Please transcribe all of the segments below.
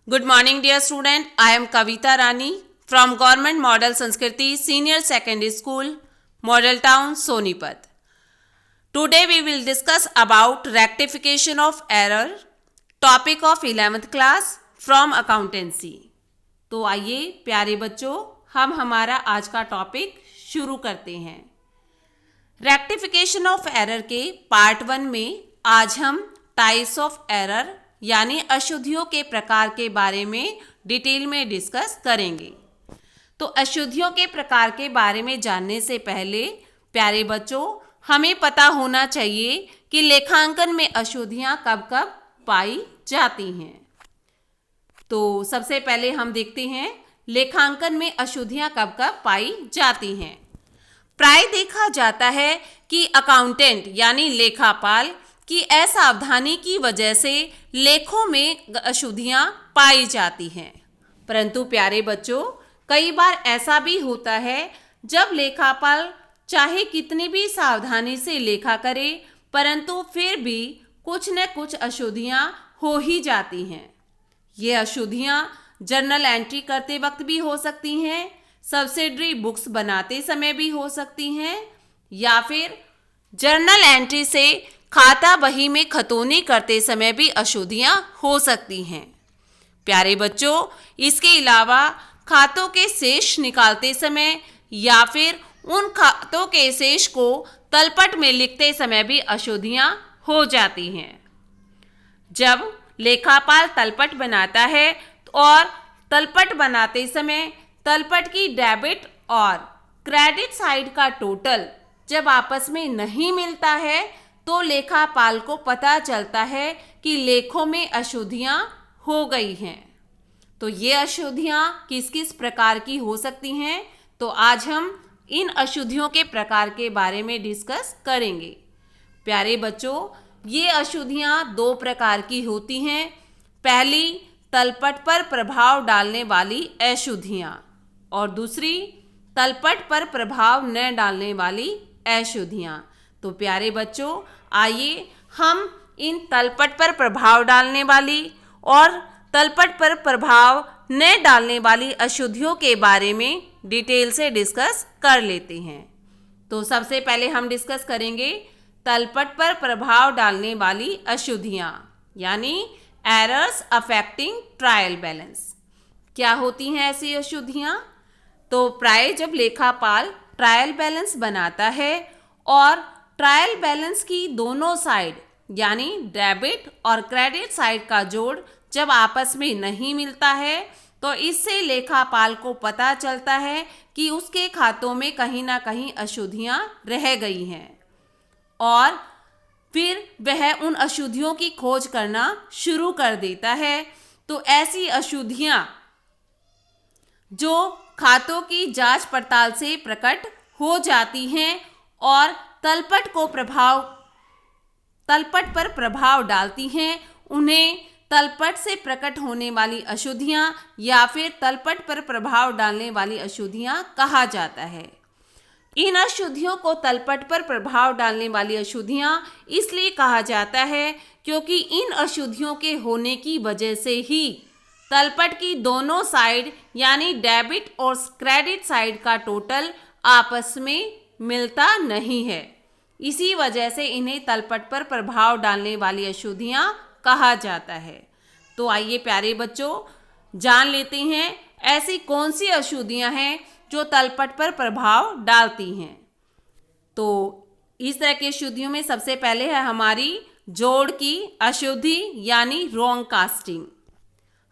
Good morning, dear student. I am Kavita Rani from Government Model Sanskriti Senior Secondary School, Model Town, Sonipat. Today we will discuss about rectification of error, topic of 11th class from accountancy. तो आइए प्यारे बच्चों, हम हमारा आज का topic शुरू करते हैं। रेक्टिफिकेशन ऑफ एरर के पार्ट 1 में आज हम टाइप्स ऑफ एरर यानी अशुद्धियों के प्रकार के बारे में डिटेल में डिस्कस करेंगे। तो अशुद्धियों के प्रकार के बारे में जानने से पहले प्यारे बच्चों, हमें पता होना चाहिए कि लेखांकन में अशुद्धियां कब कब पाई जाती हैं। तो सबसे पहले हम देखते हैं लेखांकन में अशुद्धियां कब कब पाई जाती हैं। प्राय देखा जाता है कि अकाउंटेंट यानी लेखापाल की असावधानी की वजह से लेखों में अशुद्धियां पाई जाती हैं। परंतु प्यारे बच्चों, कई बार ऐसा भी होता है जब लेखापाल चाहे कितनी भी सावधानी से लेखा करे, परंतु फिर भी कुछ न कुछ अशुद्धियां हो ही जाती हैं। ये अशुद्धियां जर्नल एंट्री करते वक्त भी हो सकती हैं, सब्सिडरी बुक्स बनाते समय भी हो सकती हैं, या फिर जर्नल एंट्री से खाता बही में खतौनी करते समय भी अशुद्धियां हो सकती हैं। प्यारे बच्चों, इसके अलावा खातों के शेष निकालते समय या फिर उन खातों के शेष को तलपट में लिखते समय भी अशुद्धियां हो जाती हैं। जब लेखापाल तलपट बनाता है और तलपट बनाते समय तलपट की डेबिट और क्रेडिट साइड का टोटल जब आपस में नहीं मिलता है तो लेखापाल को पता चलता है कि लेखों में अशुद्धियां हो गई हैं। तो ये अशुद्धियां किस किस प्रकार की हो सकती हैं, तो आज हम इन अशुद्धियों के प्रकार के बारे में डिस्कस करेंगे। प्यारे बच्चों, ये अशुद्धियां दो प्रकार की होती हैं। पहली, तलपट पर प्रभाव डालने वाली अशुद्धियां, और दूसरी, तलपट पर प्रभाव न डालने वाली अशुद्धियां। तो प्यारे बच्चों, आइए हम इन तलपट पर प्रभाव डालने वाली और तलपट पर प्रभाव न डालने वाली अशुद्धियों के बारे में डिटेल से डिस्कस कर लेते हैं। तो सबसे पहले हम डिस्कस करेंगे तलपट पर प्रभाव डालने वाली अशुद्धियां यानी एरर्स अफेक्टिंग ट्रायल बैलेंस। क्या होती हैं ऐसी अशुद्धियां? तो प्राय जब लेखापाल ट्रायल बैलेंस बनाता है और ट्रायल बैलेंस की दोनों साइड यानी डेबिट और क्रेडिट साइड का जोड़ जब आपस में नहीं मिलता है, तो इससे लेखापाल को पता चलता है कि उसके खातों में कहीं ना कहीं अशुद्धियां रह गई हैं, और फिर वह उन अशुद्धियों की खोज करना शुरू कर देता है। तो ऐसी अशुद्धियां जो खातों की जांच पड़ताल से प्रकट हो जाती हैं और तलपट पर प्रभाव डालती हैं, उन्हें तलपट से प्रकट होने वाली अशुद्धियां या फिर तलपट पर प्रभाव डालने वाली अशुद्धियां कहा जाता है। इन अशुद्धियों को तलपट पर प्रभाव डालने वाली अशुद्धियां इसलिए कहा जाता है क्योंकि इन अशुद्धियों के होने की वजह से ही तलपट की दोनों साइड यानी डेबिट और क्रेडिट साइड का टोटल आपस में मिलता नहीं है। इसी वजह से इन्हें तलपट पर प्रभाव डालने वाली अशुद्धियां कहा जाता है। तो आइए प्यारे बच्चों, जान लेते हैं ऐसी कौन सी अशुद्धियां हैं जो तलपट पर प्रभाव डालती हैं। तो इस तरह की अशुद्धियों में सबसे पहले है हमारी जोड़ की अशुद्धि यानी रॉन्ग कास्टिंग।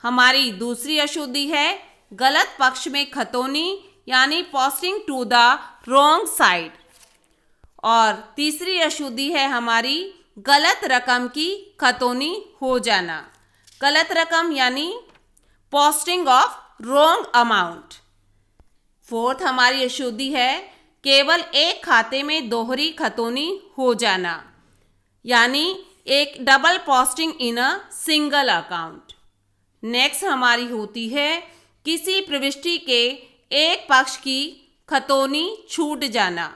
हमारी दूसरी अशुद्धि है गलत पक्ष में खतौनी यानी posting to the wrong side, और तीसरी अशुद्धि है हमारी गलत रकम की खतौनी हो जाना। गलत रकम यानी posting of wrong amount. Fourth हमारी अशुद्धि है केवल एक खाते में दोहरी खतौनी हो जाना यानी एक double posting in a single account. Next हमारी होती है किसी प्रविष्टि के एक पक्ष की खतौनी छूट जाना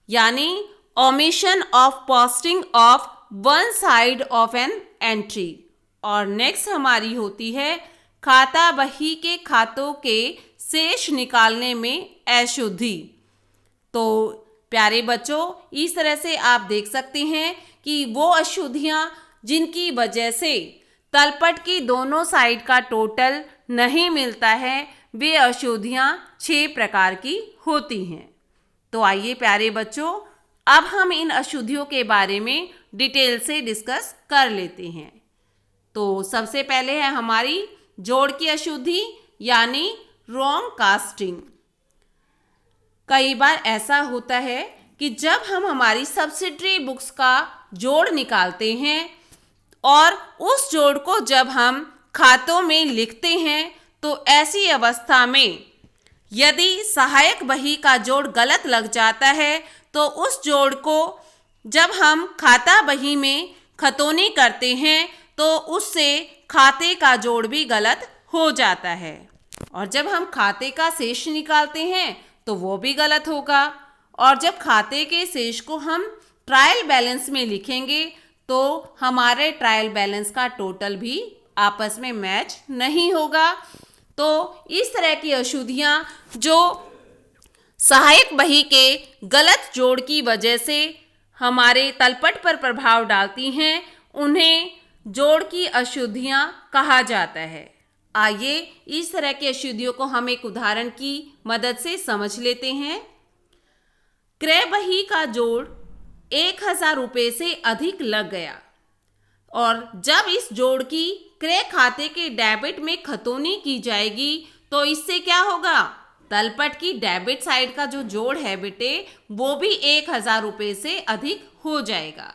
यानी omission of posting of one side of an entry. और नेक्स्ट हमारी होती है खाता बही के खातों के शेष निकालने में अशुद्धि। तो प्यारे बच्चों, इस तरह से आप देख सकते हैं कि वो अशुद्धियाँ जिनकी वजह से तलपट की दोनों साइड का टोटल नहीं मिलता है, वे अशुद्धियाँ 6 प्रकार की होती हैं। तो आइए प्यारे बच्चों, अब हम इन अशुद्धियों के बारे में डिटेल से डिस्कस कर लेते हैं। तो सबसे पहले है हमारी जोड़ की अशुद्धि यानी रॉन्ग कास्टिंग। कई बार ऐसा होता है कि जब हम हमारी सब्सिडरी बुक्स का जोड़ निकालते हैं और उस जोड़ को जब हम खातों में लिखते हैं तो ऐसी अवस्था में यदि सहायक बही का जोड़ गलत लग जाता है तो उस जोड़ को जब हम खाता बही में खतौनी करते हैं तो उससे खाते का जोड़ भी गलत हो जाता है, और जब हम खाते का शेष निकालते हैं तो वो भी गलत होगा, और जब खाते के शेष को हम ट्रायल बैलेंस में लिखेंगे तो हमारे ट्रायल बैलेंस का टोटल भी आपस में मैच नहीं होगा। तो इस तरह की अशुद्धियाँ जो सहायक बही के गलत जोड़ की वजह से हमारे तलपट पर प्रभाव डालती हैं, उन्हें जोड़ की अशुद्धियाँ कहा जाता है। आइए इस तरह की अशुद्धियों को हम एक उदाहरण की मदद से समझ लेते हैं। क्रय बही का जोड़ 1000 रुपये से अधिक लग गया, और जब इस जोड़ की क्रय खाते के डेबिट में खतौनी की जाएगी तो इससे क्या होगा, तलपट की डेबिट साइड का जो जोड़ है बेटे वो भी 1000 रुपये से अधिक हो जाएगा।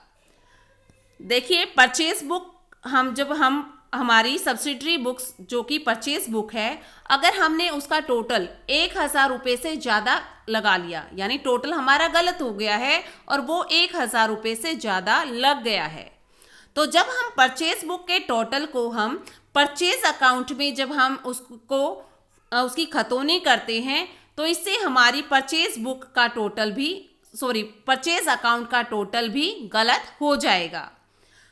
देखिए परचेज बुक हम हमारी सब्सिडरी बुक्स जो कि परचेज बुक है, अगर हमने उसका टोटल 1000 रुपये से ज़्यादा लगा लिया, यानी टोटल हमारा गलत हो गया है और वो 1000 रुपये से ज़्यादा लग गया है, तो जब हम परचेज बुक के टोटल को हम परचेज अकाउंट में जब हम उसकी खतौनी करते हैं तो इससे हमारी परचेज बुक का टोटल भी परचेज अकाउंट का टोटल भी गलत हो जाएगा।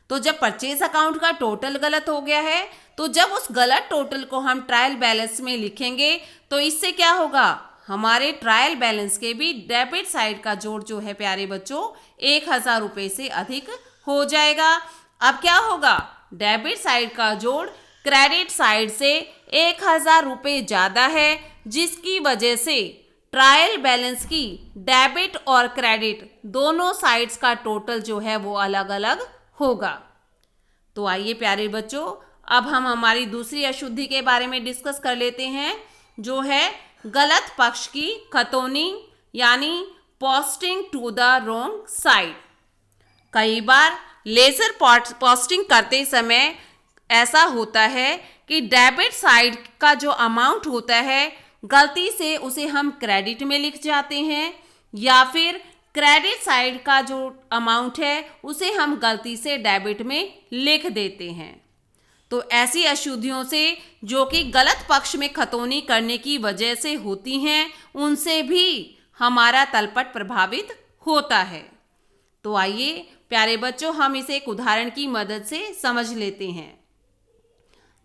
तो जब परचेज अकाउंट का टोटल गलत हो गया है तो जब उस गलत टोटल को हम ट्रायल बैलेंस में लिखेंगे तो इससे क्या होगा, हमारे ट्रायल बैलेंस के भी डेबिट साइड का जोड़ जो है प्यारे बच्चों 1000 रुपये से अधिक हो जाएगा। अब क्या होगा, डेबिट साइड का जोड़ क्रेडिट साइड से 1000 रुपये ज़्यादा है, जिसकी वजह से ट्रायल बैलेंस की डेबिट और क्रेडिट दोनों साइड्स का टोटल जो है वो अलग अलग होगा। तो आइए प्यारे बच्चों, अब हम हमारी दूसरी अशुद्धि के बारे में डिस्कस कर लेते हैं, जो है गलत पक्ष की खतौनी यानी posting to the wrong side. कई बार लेजर पोस्टिंग करते समय ऐसा होता है कि डेबिट साइड का जो अमाउंट होता है गलती से उसे हम क्रेडिट में लिख जाते हैं, या फिर क्रेडिट साइड का जो अमाउंट है उसे हम गलती से डेबिट में लिख देते हैं। तो ऐसी अशुद्धियों से जो कि गलत पक्ष में खतौनी करने की वजह से होती हैं, उनसे भी हमारा तलपट प्रभावित होता है। तो आइए प्यारे बच्चों, हम इसे एक उदाहरण की मदद से समझ लेते हैं।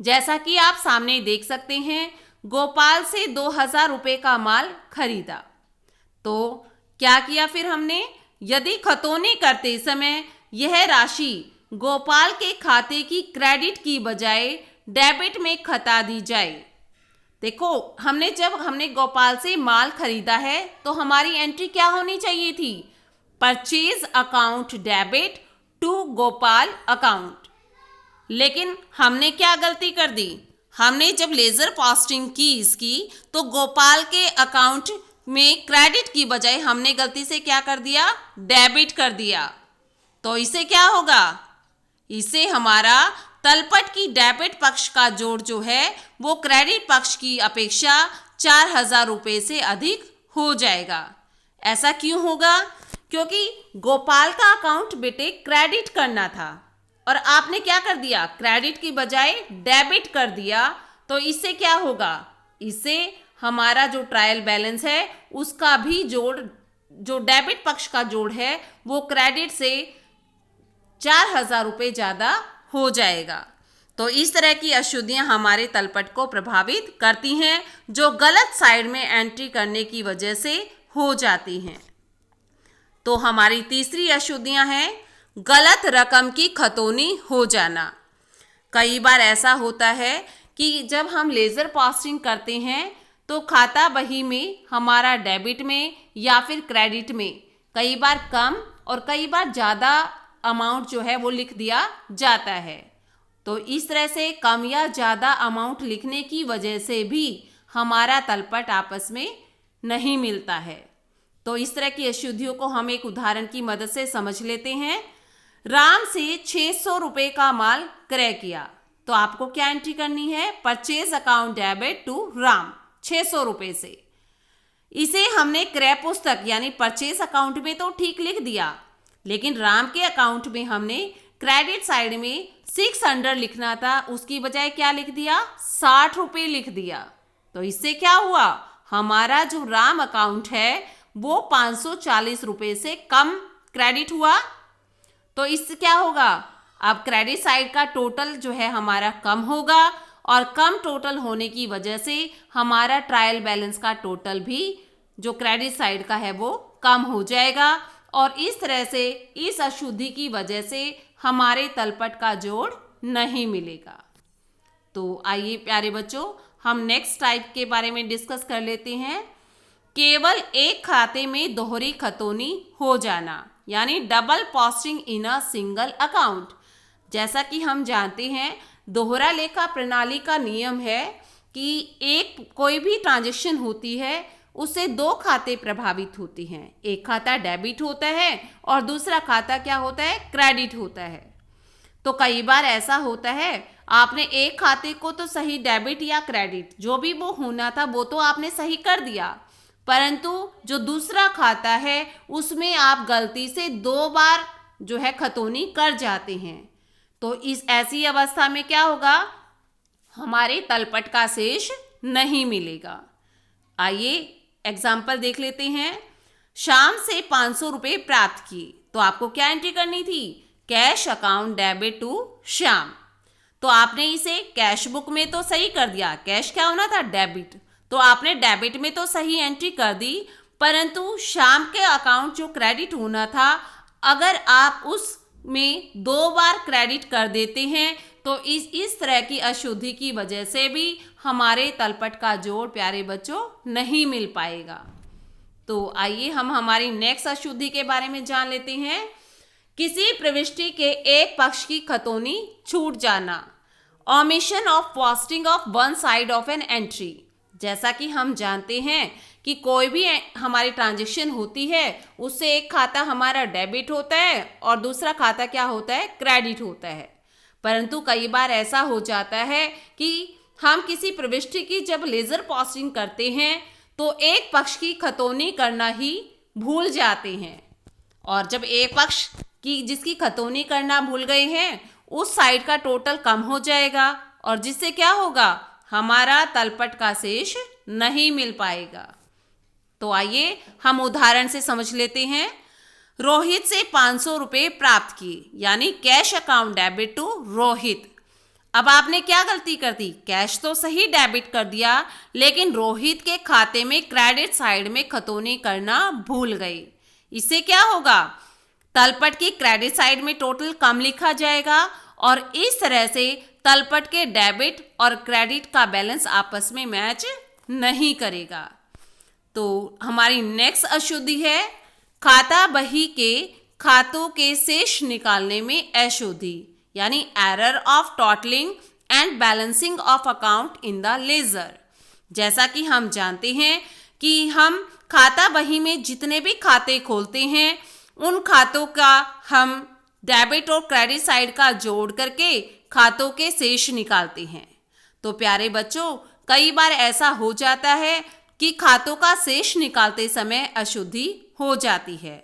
जैसा कि आप सामने देख सकते हैं, गोपाल से 2000 रुपये का माल खरीदा। तो क्या किया फिर हमने, यदि खतौनी करते समय यह राशि गोपाल के खाते की क्रेडिट की बजाय डेबिट में खता दी जाए। देखो जब हमने गोपाल से माल खरीदा है तो हमारी एंट्री क्या होनी चाहिए थी, purchase account debit to Gopal account. लेकिन हमने क्या गलती कर दी, हमने जब लेजर पोस्टिंग की इसकी तो गोपाल के अकाउंट में क्रेडिट की बजाय हमने गलती से क्या कर दिया, डेबिट कर दिया। तो इससे क्या होगा, इससे हमारा तलपट की डेबिट पक्ष का जोड़ जो है वो क्रेडिट पक्ष की अपेक्षा 4000 रुपये से अधिक हो जाएगा। ऐसा क्यों होगा, क्योंकि गोपाल का अकाउंट बेटे क्रेडिट करना था और आपने क्या कर दिया, क्रेडिट की बजाय डेबिट कर दिया। तो इससे क्या होगा, इससे हमारा जो ट्रायल बैलेंस है उसका भी जोड़, जो डेबिट पक्ष का जोड़ है वो क्रेडिट से 4000 रुपये ज़्यादा हो जाएगा। तो इस तरह की अशुद्धियां हमारे तलपट को प्रभावित करती हैं, जो गलत साइड में एंट्री करने की वजह से हो जाती हैं। तो हमारी तीसरी अशुद्धियां हैं गलत रकम की खतौनी हो जाना। कई बार ऐसा होता है कि जब हम लेज़र पोस्टिंग करते हैं तो खाता बही में हमारा डेबिट में या फिर क्रेडिट में कई बार कम और कई बार ज़्यादा अमाउंट जो है वो लिख दिया जाता है। तो इस तरह से कम या ज़्यादा अमाउंट लिखने की वजह से भी हमारा तलपट आपस में नहीं मिलता है। तो इस तरह की अशुद्धियों को हम एक उदाहरण की मदद से समझ लेते हैं। राम से 600 रुपये का माल क्रय किया, तो आपको क्या एंट्री करनी है? Purchase account debit to Ram 600 रुपये से। इसे हमने क्रय पुस्तक यानी परचेज अकाउंट में तो ठीक लिख दिया, लेकिन राम के अकाउंट में हमने क्रेडिट साइड में 600 लिखना था, उसकी बजाय क्या लिख दिया? 60 रुपये लिख दिया। तो इससे क्या हुआ? हमारा जो राम अकाउंट है वो 540 रुपये से कम क्रेडिट हुआ। तो इससे क्या होगा? अब क्रेडिट साइड का टोटल जो है हमारा कम होगा और कम टोटल होने की वजह से हमारा ट्रायल बैलेंस का टोटल भी जो क्रेडिट साइड का है वो कम हो जाएगा और इस तरह से इस अशुद्धि की वजह से हमारे तलपट का जोड़ नहीं मिलेगा। तो आइए प्यारे बच्चों, हम नेक्स्ट टाइप के बारे में डिस्कस कर लेते हैं। केवल एक खाते में दोहरी खतौनी हो जाना यानी double posting in a single account. जैसा कि हम जानते हैं दोहरा लेखा प्रणाली का नियम है कि एक कोई भी ट्रांजैक्शन होती है उससे दो खाते प्रभावित होते हैं। एक खाता डेबिट होता है और दूसरा खाता क्या होता है? क्रेडिट होता है। तो कई बार ऐसा होता है आपने एक खाते को तो सही डेबिट या क्रेडिट जो भी वो होना था वो तो आपने सही कर दिया, परंतु जो दूसरा खाता है उसमें आप गलती से 2 बार जो है खतौनी कर जाते हैं। तो इस ऐसी अवस्था में क्या होगा? हमारे तलपट का शेष नहीं मिलेगा। आइए एग्जाम्पल देख लेते हैं। शाम से 500 रुपये प्राप्त किए, तो आपको क्या एंट्री करनी थी? Cash account debit to Shyam. तो आपने इसे कैश बुक में तो सही कर दिया, कैश क्या होना था? डेबिट। तो आपने डेबिट में तो सही एंट्री कर दी, परंतु शाम के अकाउंट जो क्रेडिट होना था अगर आप उसमें 2 बार क्रेडिट कर देते हैं तो इस तरह की अशुद्धि की वजह से भी हमारे तलपट का जोड़ प्यारे बच्चों नहीं मिल पाएगा। तो आइए हम हमारी नेक्स्ट अशुद्धि के बारे में जान लेते हैं। किसी प्रविष्टि के एक पक्ष की खतौनी छूट जाना, omission of posting of one side of an entry. जैसा कि हम जानते हैं कि कोई भी हमारी ट्रांजैक्शन होती है उससे एक खाता हमारा डेबिट होता है और दूसरा खाता क्या होता है? क्रेडिट होता है। परंतु कई बार ऐसा हो जाता है कि हम किसी प्रविष्टि की जब लेजर पोस्टिंग करते हैं तो एक पक्ष की खतौनी करना ही भूल जाते हैं और जब एक पक्ष की जिसकी खतौनी करना भूल गए हैं उस साइड का टोटल कम हो जाएगा और जिससे क्या होगा? हमारा तलपट का शेष नहीं मिल पाएगा। तो आइए हम उदाहरण से समझ लेते हैं। रोहित से 500 रुपये प्राप्त किए यानी cash account debit to Rohit. अब आपने क्या गलती कर दी? कैश तो सही डेबिट कर दिया, लेकिन रोहित के खाते में क्रेडिट साइड में खतौनी करना भूल गए। इससे क्या होगा? तलपट की क्रेडिट साइड में टोटल कम लिखा जाएगा और इस तरह से तलपट के डेबिट और क्रेडिट का बैलेंस आपस में मैच नहीं करेगा। तो हमारी नेक्स्ट अशुद्धि है खाता बही के खातों के शेष निकालने में अशुद्धि यानी error of totalling and balancing of account in the ledger. जैसा कि हम जानते हैं कि हम खाता बही में जितने भी खाते खोलते हैं उन खातों का हम डेबिट और क्रेडिट साइड का जोड़ करके खातों के शेष निकालते हैं। तो प्यारे बच्चों, कई बार ऐसा हो जाता है कि खातों का शेष निकालते समय अशुद्धि हो जाती है।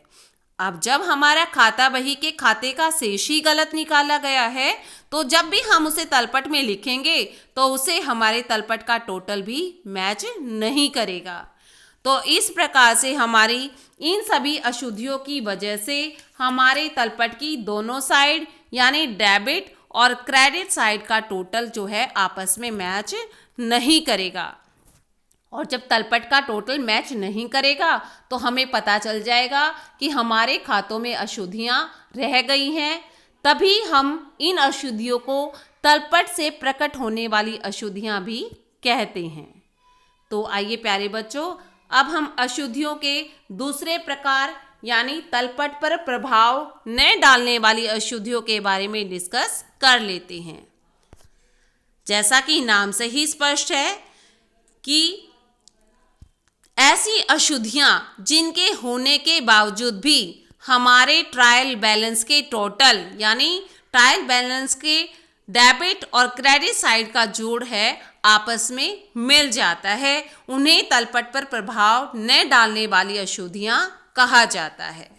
अब जब हमारा खाता बही के खाते का शेष ही गलत निकाला गया है तो जब भी हम उसे तलपट में लिखेंगे तो उसे हमारे तलपट का टोटल भी मैच नहीं करेगा। तो इस प्रकार से हमारी इन सभी अशुद्धियों की वजह से हमारे तलपट की दोनों साइड यानी डेबिट और क्रेडिट साइड का टोटल जो है आपस में मैच नहीं करेगा। और जब तलपट का टोटल मैच नहीं करेगा तो हमें पता चल जाएगा कि हमारे खातों में अशुद्धियां रह गई हैं। तभी हम इन अशुद्धियों को तलपट से प्रकट होने वाली अशुद्धियां भी कहते हैं। तो आइए प्यारे बच्चों, अब हम अशुद्धियों के दूसरे प्रकार यानी तलपट पर प्रभाव न डालने वाली अशुद्धियों के बारे में डिस्कस कर लेते हैं। जैसा कि नाम से ही स्पष्ट है कि ऐसी अशुद्धियां जिनके होने के बावजूद भी हमारे ट्रायल बैलेंस के टोटल यानी ट्रायल बैलेंस के डेबिट और क्रेडिट साइड का जोड़ है आपस में मिल जाता है, उन्हें तलपट पर प्रभाव न डालने वाली अशुद्धियां कहा जाता है।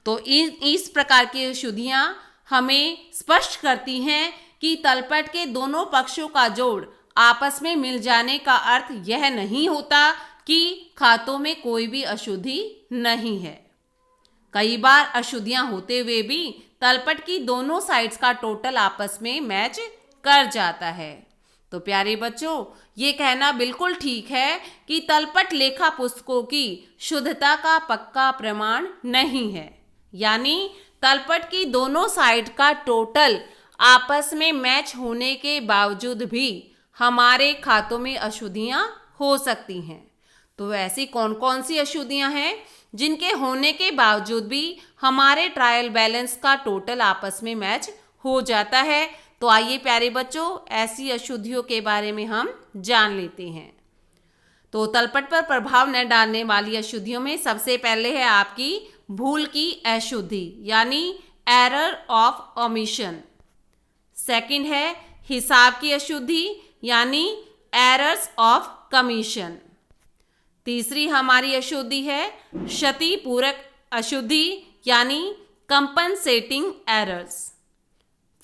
तो इस प्रकार की अशुद्धियां हमें स्पष्ट करती हैं कि तलपट के दोनों पक्षों का जोड़ आपस में मिल जाने का अर्थ यह नहीं होता कि खातों में कोई भी अशुद्धि नहीं है। कई बार अशुद्धियां होते हुए भी तलपट की दोनों साइड्स का टोटल आपस में मैच कर जाता है। तो प्यारे बच्चों, ये कहना बिल्कुल ठीक है कि तलपट लेखा पुस्तकों की शुद्धता का पक्का प्रमाण नहीं है, यानी तलपट की दोनों साइड का टोटल आपस में मैच होने के बावजूद भी हमारे खातों में अशुद्धियां हो सकती हैं। तो ऐसी कौन कौन सी अशुद्धियां हैं जिनके होने के बावजूद भी हमारे ट्रायल बैलेंस का टोटल आपस में मैच हो जाता है? तो आइए प्यारे बच्चों, ऐसी अशुद्धियों के बारे में हम जान लेते हैं। तो तलपट पर प्रभाव न डालने वाली अशुद्धियों में सबसे पहले है आपकी भूल की अशुद्धि यानी एरर ऑफ ओमिशन। सेकंड है हिसाब की अशुद्धि यानी एरर्स ऑफ कमीशन। तीसरी हमारी अशुद्धि है क्षतिपूरक अशुद्धि यानी कंपनसेटिंग एरर्स।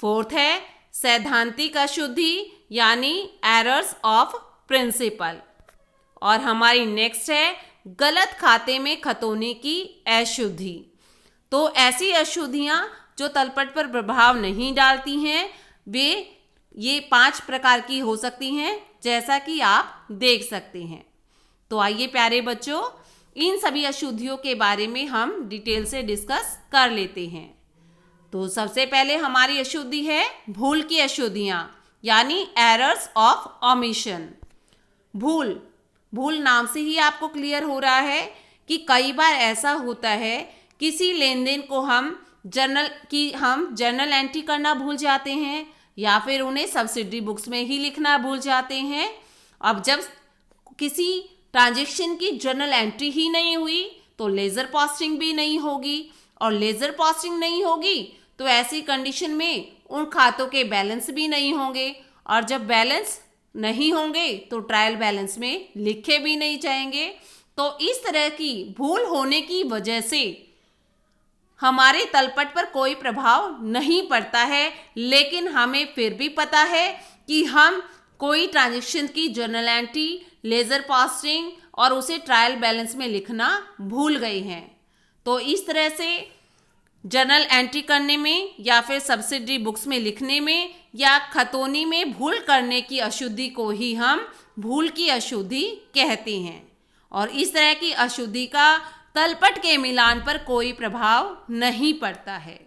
फोर्थ है सैद्धांतिक अशुद्धि यानी एरर्स ऑफ प्रिंसिपल। और हमारी नेक्स्ट है गलत खाते में खतौनी की अशुद्धि। तो ऐसी अशुद्धियां जो तलपट पर प्रभाव नहीं डालती हैं वे ये 5 प्रकार की हो सकती हैं, जैसा कि आप देख सकते हैं। तो आइए प्यारे बच्चों, इन सभी अशुद्धियों के बारे में हम डिटेल से डिस्कस कर लेते हैं। तो सबसे पहले हमारी अशुद्धि है भूल की अशुद्धियां यानी एरर्स ऑफ ओमिशन। भूल नाम से ही आपको क्लियर हो रहा है कि कई बार ऐसा होता है किसी लेन देन को हम जर्नल एंट्री करना भूल जाते हैं या फिर उन्हें सब्सिडरी बुक्स में ही लिखना भूल जाते हैं। अब जब किसी ट्रांजैक्शन की जर्नल एंट्री ही नहीं हुई तो लेजर पोस्टिंग भी नहीं होगी, और लेजर पोस्टिंग नहीं होगी तो ऐसी कंडीशन में उन खातों के बैलेंस भी नहीं होंगे, और जब बैलेंस नहीं होंगे तो ट्रायल बैलेंस में लिखे भी नहीं जाएंगे। तो इस तरह की भूल होने की वजह से हमारे तलपट पर कोई प्रभाव नहीं पड़ता है, लेकिन हमें फिर भी पता है कि हम कोई ट्रांजैक्शन की जर्नल एंट्री, लेजर पोस्टिंग और उसे ट्रायल बैलेंस में लिखना भूल गए हैं। तो इस तरह से जर्नल एंट्री करने में या फिर सब्सिडरी बुक्स में लिखने में या खतौनी में भूल करने की अशुद्धि को ही हम भूल की अशुद्धि कहते हैं, और इस तरह की अशुद्धि का तलपट के मिलान पर कोई प्रभाव नहीं पड़ता है।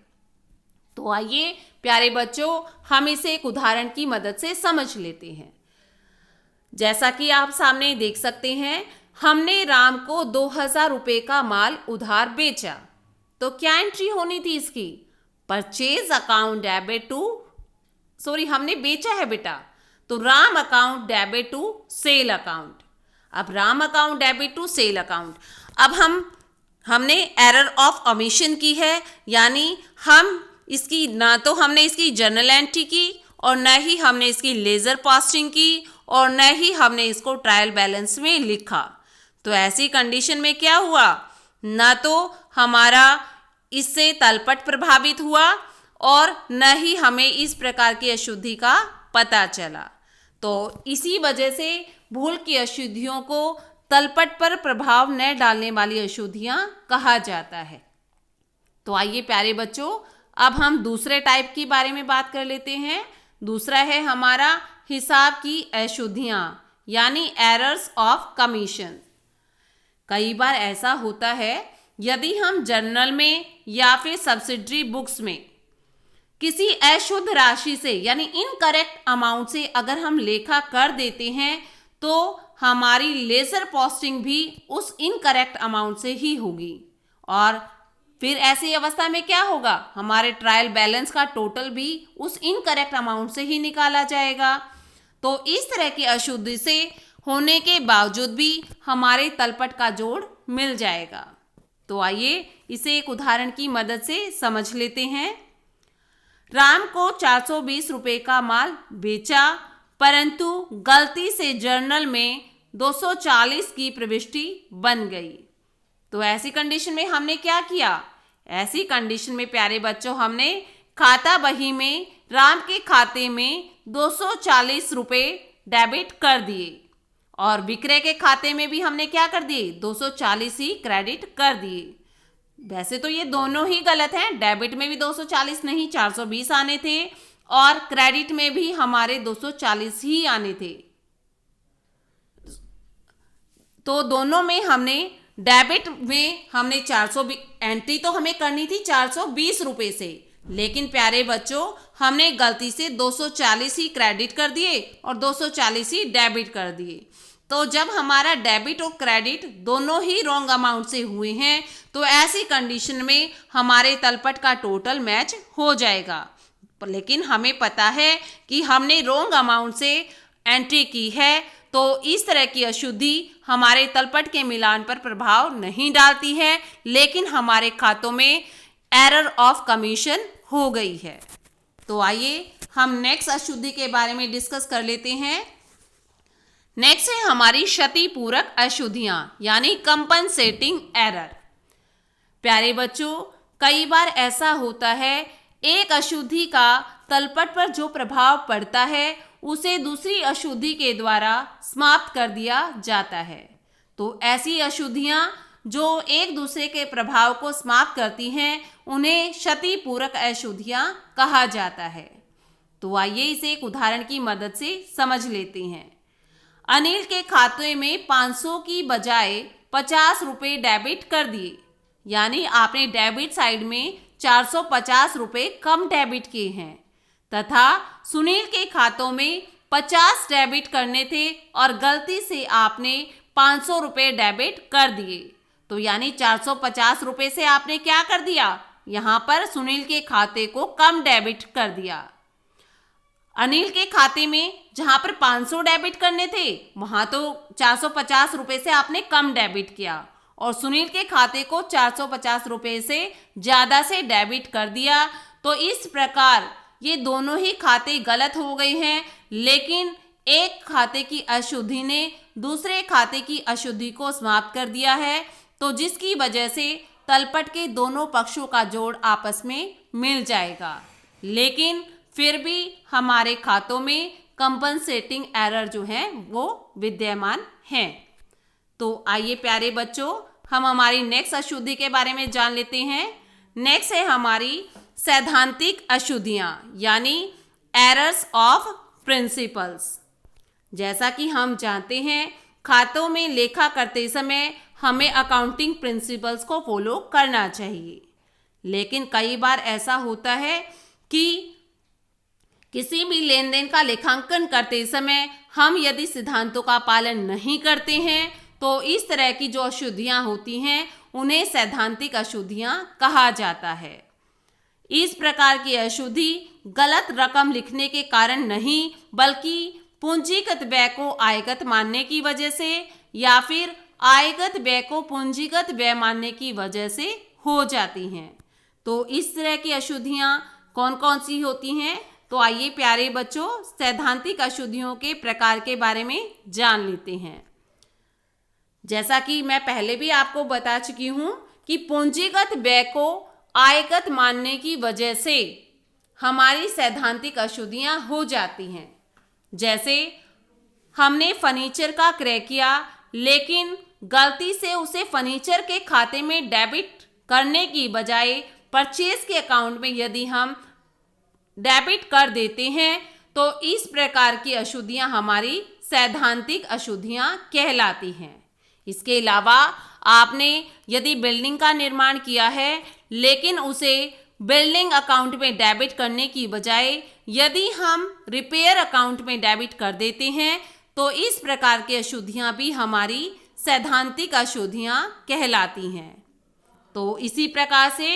तो आइए प्यारे बच्चों, हम इसे एक उदाहरण की मदद से समझ लेते हैं। जैसा कि आप सामने देख सकते हैं, हमने राम को 2000 रुपये का माल उधार बेचा, तो क्या एंट्री होनी थी इसकी? परचेज अकाउंट डेबिट टू हमने बेचा है बेटा, तो Ram account debit to sale account. अब Ram account debit to sale account, अब हमने एरर ऑफ ओमिशन की है, यानी ना तो हमने इसकी जर्नल एंट्री की और न ही हमने इसकी लेजर पोस्टिंग की और न ही हमने इसको ट्रायल बैलेंस में लिखा। तो ऐसी कंडीशन में क्या हुआ? न तो हमारा इससे तलपट प्रभावित हुआ और न ही हमें इस प्रकार की अशुद्धि का पता चला। तो इसी वजह से भूल की अशुद्धियों को तलपट पर प्रभाव न डालने वाली अशुद्धियां कहा जाता है। तो आइए प्यारे बच्चों, अब हम दूसरे टाइप की बारे में बात कर लेते हैं। दूसरा है हमारा हिसाब की अशुद्धियाँ यानी एरर्स ऑफ कमीशन। कई बार ऐसा होता है यदि हम जर्नल में या फिर सब्सिडरी बुक्स में किसी अशुद्ध राशि से यानी इनकरेक्ट अमाउंट से अगर हम लेखा कर देते हैं तो हमारी लेजर पोस्टिंग भी उस इनकरेक्ट अमाउंट से ही होगी और फिर ऐसी अवस्था में क्या होगा, हमारे ट्रायल बैलेंस का टोटल भी उस इनकरेक्ट अमाउंट से ही निकाला जाएगा। तो इस तरह की अशुद्धि से होने के बावजूद भी हमारे तलपट का जोड़ मिल जाएगा। तो आइए इसे एक उदाहरण की मदद से समझ लेते हैं। राम को 420 रुपए का माल बेचा, परंतु गलती से जर्नल में 240 की प्रविष्टि बन गई। तो ऐसी कंडीशन में हमने क्या किया, ऐसी कंडीशन में प्यारे बच्चों हमने खाता बही में राम के खाते में 240 रुपए डेबिट कर दिए और विक्रय के खाते में भी हमने क्या कर दिए, 240 ही क्रेडिट कर दिए। वैसे तो ये दोनों ही गलत हैं, डेबिट में भी 240 नहीं 420 आने थे और क्रेडिट में भी हमारे 240 ही आने थे। तो दोनों में हमने डेबिट में हमने 420 एंट्री तो हमें करनी थी 420 रुपए से, लेकिन प्यारे बच्चों हमने गलती से 240 ही क्रेडिट कर दिए और 240 ही डेबिट कर दिए। तो जब हमारा डेबिट और क्रेडिट दोनों ही रॉन्ग अमाउंट से हुए हैं तो ऐसी कंडीशन में हमारे तलपट का टोटल मैच हो जाएगा। लेकिन हमें पता है कि हमने रॉन्ग अमाउंट से एंट्री की है, तो इस तरह की अशुद्धि हमारे तलपट के मिलान पर प्रभाव नहीं डालती है, लेकिन हमारे खातों में एरर ऑफ कमीशन हो गई है। तो आइए हम नेक्स्ट अशुद्धि के बारे में डिस्कस कर लेते हैं। नेक्स्ट है हमारी क्षतिपूरक अशुद्धियां यानी कंपनसेटिंग एरर। प्यारे बच्चों कई बार ऐसा होता है एक अशुद्धि का तलपट पर जो प्रभाव पड़ता है उसे दूसरी अशुद्धि के द्वारा समाप्त कर दिया जाता है। तो ऐसी अशुद्धियां जो एक दूसरे के प्रभाव को समाप्त करती हैं उन्हें क्षतिपूरक अशुद्धियां कहा जाता है। तो आइए इसे एक उदाहरण की मदद से समझ लेते हैं। अनिल के खाते में 500 की बजाय 50 रुपये डेबिट कर दिए, यानी आपने डेबिट साइड में 450 रुपये कम डेबिट किए हैं, तथा सुनील के खातों में 50 डेबिट करने थे और गलती से आपने 500 रुपये डेबिट कर दिए। तो यानी 450 रुपये से आपने क्या कर दिया, यहाँ पर सुनील के खाते को कम डेबिट कर दिया। अनिल के खाते में जहां पर 500 डेबिट करने थे वहां तो 450 रुपये से आपने कम डेबिट किया और सुनील के खाते को 450 रुपये से ज़्यादा से डेबिट कर दिया। तो इस प्रकार ये दोनों ही खाते गलत हो गए हैं, लेकिन एक खाते की अशुद्धि ने दूसरे खाते की अशुद्धि को समाप्त कर दिया है, तो जिसकी वजह से तलपट के दोनों पक्षों का जोड़ आपस में मिल जाएगा, लेकिन फिर भी हमारे खातों में कंपनसेटिंग एरर जो है वो विद्यमान हैं। तो आइए प्यारे बच्चों हम हमारी नेक्स्ट अशुद्धि के बारे में जान लेते हैं। नेक्स्ट है हमारी सैद्धांतिक अशुद्धियाँ यानी एरर्स ऑफ प्रिंसिपल्स। जैसा कि हम जानते हैं खातों में लेखा करते समय हमें अकाउंटिंग प्रिंसिपल्स को फॉलो करना चाहिए, लेकिन कई बार ऐसा होता है कि किसी भी लेन देन का लेखांकन करते समय हम यदि सिद्धांतों का पालन नहीं करते हैं तो इस तरह की जो अशुद्धियां होती हैं उन्हें सैद्धांतिक अशुद्धियां कहा जाता है। इस प्रकार की अशुद्धि गलत रकम लिखने के कारण नहीं बल्कि पूंजीगत व्यय को आयगत मानने की वजह से या फिर आयगत व्यय को पूंजीगत व्यय मानने की वजह से हो जाती हैं। तो इस तरह की अशुद्धियां कौन कौन सी होती हैं, तो आइए प्यारे बच्चों सैद्धांतिक अशुद्धियों के प्रकार के बारे में जान लेते हैं। जैसा कि मैं पहले भी आपको बता चुकी हूँ कि पूंजीगत व्यय को आयगत मानने की वजह से हमारी सैद्धांतिक अशुद्धियाँ हो जाती हैं। जैसे हमने फर्नीचर का क्रय किया लेकिन गलती से उसे फर्नीचर के खाते में डेबिट करने की बजाय परचेज के अकाउंट में यदि हम डेबिट कर देते हैं तो इस प्रकार की अशुद्धियां हमारी सैद्धांतिक अशुद्धियां कहलाती हैं। इसके अलावा आपने यदि बिल्डिंग का निर्माण किया है लेकिन उसे बिल्डिंग अकाउंट में डेबिट करने की बजाय यदि हम रिपेयर अकाउंट में डेबिट कर देते हैं तो इस प्रकार की अशुद्धियां भी हमारी सैद्धांतिक अशुद्धियां कहलाती हैं। तो इसी प्रकार से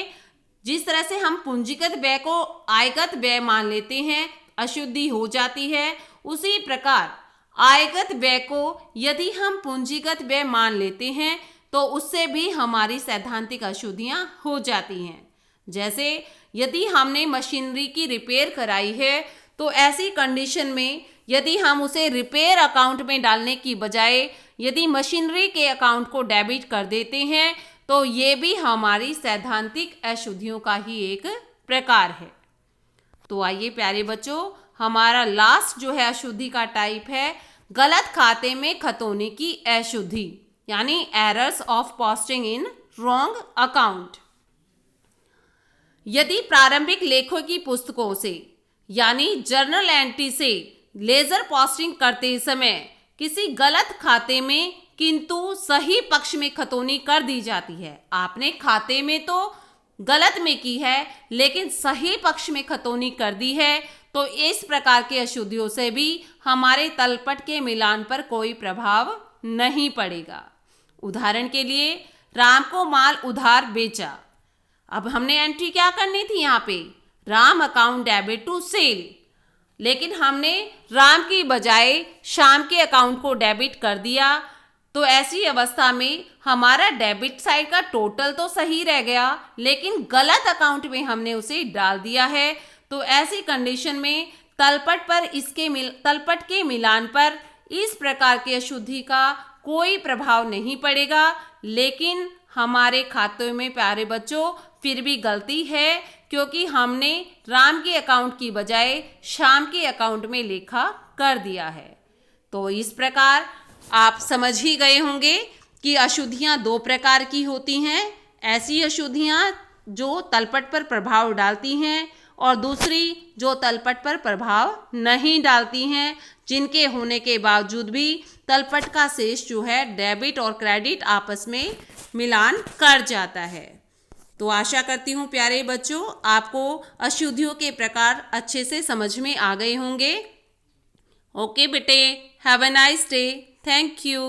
जिस तरह से हम पूंजीगत व्यय को आयगत व्यय मान लेते हैं, अशुद्धि हो जाती है, उसी प्रकार आयगत व्यय को यदि हम पूंजीगत व्यय मान लेते हैं तो उससे भी हमारी सैद्धांतिक अशुद्धियां हो जाती हैं। जैसे यदि हमने मशीनरी की रिपेयर कराई है तो ऐसी कंडीशन में यदि हम उसे रिपेयर अकाउंट में डालने की बजाय यदि मशीनरी के अकाउंट को डेबिट कर देते हैं तो ये भी हमारी सैद्धांतिक अशुद्धियों का ही एक प्रकार है। तो आइए प्यारे बच्चों, हमारा लास्ट जो है अशुद्धि का टाइप है गलत खाते में खतौनी की अशुद्धि, यानी errors of posting in wrong account. यदि प्रारंभिक लेखों की पुस्तकों से यानी जर्नल एंट्री से लेजर पोस्टिंग करते समय किसी गलत खाते में किंतु सही पक्ष में खतौनी कर दी जाती है, आपने खाते में तो गलत में की है लेकिन सही पक्ष में खतौनी कर दी है, तो इस प्रकार के अशुद्धियों से भी हमारे तलपट के मिलान पर कोई प्रभाव नहीं पड़ेगा। उदाहरण के लिए राम को माल उधार बेचा, अब हमने एंट्री क्या करनी थी यहाँ पे, Ram account debit to sale, लेकिन हमने राम की बजाय श्याम के अकाउंट को डेबिट कर दिया। तो ऐसी अवस्था में हमारा डेबिट साइड का टोटल तो सही रह गया लेकिन गलत अकाउंट में हमने उसे डाल दिया है। तो ऐसी कंडीशन में तलपट के मिलान पर इस प्रकार की अशुद्धि का कोई प्रभाव नहीं पड़ेगा, लेकिन हमारे खाते में प्यारे बच्चों फिर भी गलती है क्योंकि हमने राम के अकाउंट की बजाय श्याम के अकाउंट में लेखा कर दिया है। तो इस प्रकार आप समझ ही गए होंगे कि अशुद्धियां दो प्रकार की होती हैं, ऐसी अशुद्धियां जो तलपट पर प्रभाव डालती हैं और दूसरी जो तलपट पर प्रभाव नहीं डालती हैं, जिनके होने के बावजूद भी तलपट का शेष जो है डेबिट और क्रेडिट आपस में मिलान कर जाता है। तो आशा करती हूँ प्यारे बच्चों आपको अशुद्धियों के प्रकार अच्छे से समझ में आ गए होंगे। ओके बेटे, have a nice day, thank you.